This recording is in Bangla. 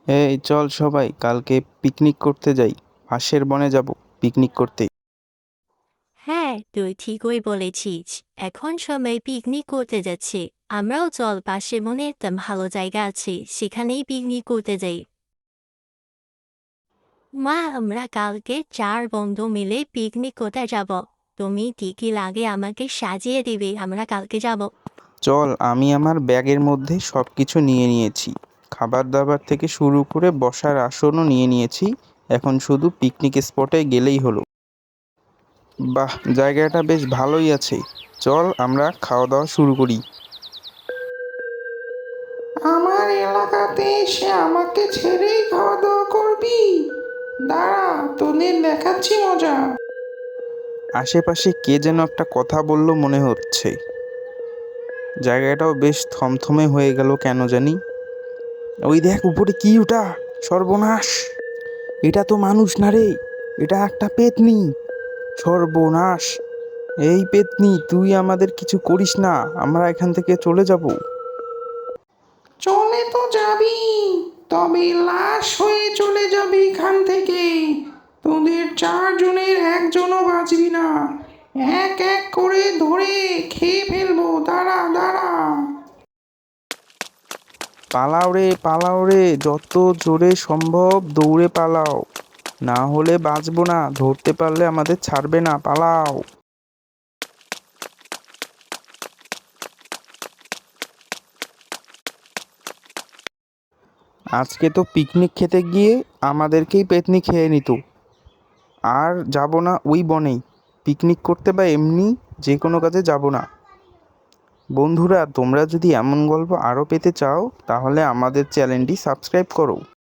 এই চল সবাই কালকে পিকনিক করতে যাই। পাশের বনে যাব পিকনিক করতে। হ্যাঁ, তুই ঠিকই বলেছিস। এখন সবাই পিকনিক করতে যাচ্ছে। আমরাও চল, পাশে মনে একটা ভালো জায়গা আছে, সেখানেই পিকনিক করতে যাই। মা, আমরা কালকে 4 বন্ধু মিলে পিকনিক করতে যাব। তুমি কি কি লাগে আমাকে সাজিয়ে দিবে, আমরা কালকে যাব। চল, আমি আমার ব্যাগের মধ্যে সব কিছু নিয়ে নিয়েছি। খাবার দাবার থেকে শুরু করে বসার আসনও নিয়ে নিয়েছি। এখন শুধু পিকনিক স্পটে গেলেই হলো। বাহ, জায়গাটা বেশ ভালোই আছে। চল আমরা খাওয়া দাওয়া শুরু করি। আমার এলাকাতে এসে আমাকে ছেড়েই খাওয়া দাওয়া করবি? দাঁড়া, তোদের দেখাচ্ছি মজা। আশেপাশে কে যেন একটা কথা বলল মনে হচ্ছে। জায়গাটাও বেশ থমথমে হয়ে গেল কেন জানি। ওই দেখ উপরে কি ওটা! সর্বনাশ! এটা তো মানুষ না রে, এটা একটা পেতনি। সর্বনাশ! এই পেতনি, তুই আমাদের কিছু করিস না, আমরা এখান থেকে চলে যাব। চলে তো যাবি, তবে লাশ হয়ে চলে যাবি এখান থেকে। তোদের 4 জনের একজনও বাঁচবি না। এক এক করে ধরে খেয়ে ফেলবো। দাঁড়া দাঁড়া। পালাও রে পালাও রে, যত জোরে সম্ভব দৌড়ে পালাও, না হলে বাঁচবো না। ধরতে পারলে আমাদের ছাড়বে না, পালাও। আজকে তো পিকনিক খেতে গিয়ে আমাদেরকেই পেতনি খেয়ে নিত। আর যাব না ওই বনেই। পিকনিক করতে বা এমনি যে কোনো কাজে যাব না। বন্ধুরা, তোমরা যদি এমন গল্প আরও পেতে চাও তাহলে আমাদের চ্যানেলটি সাবস্ক্রাইব করো।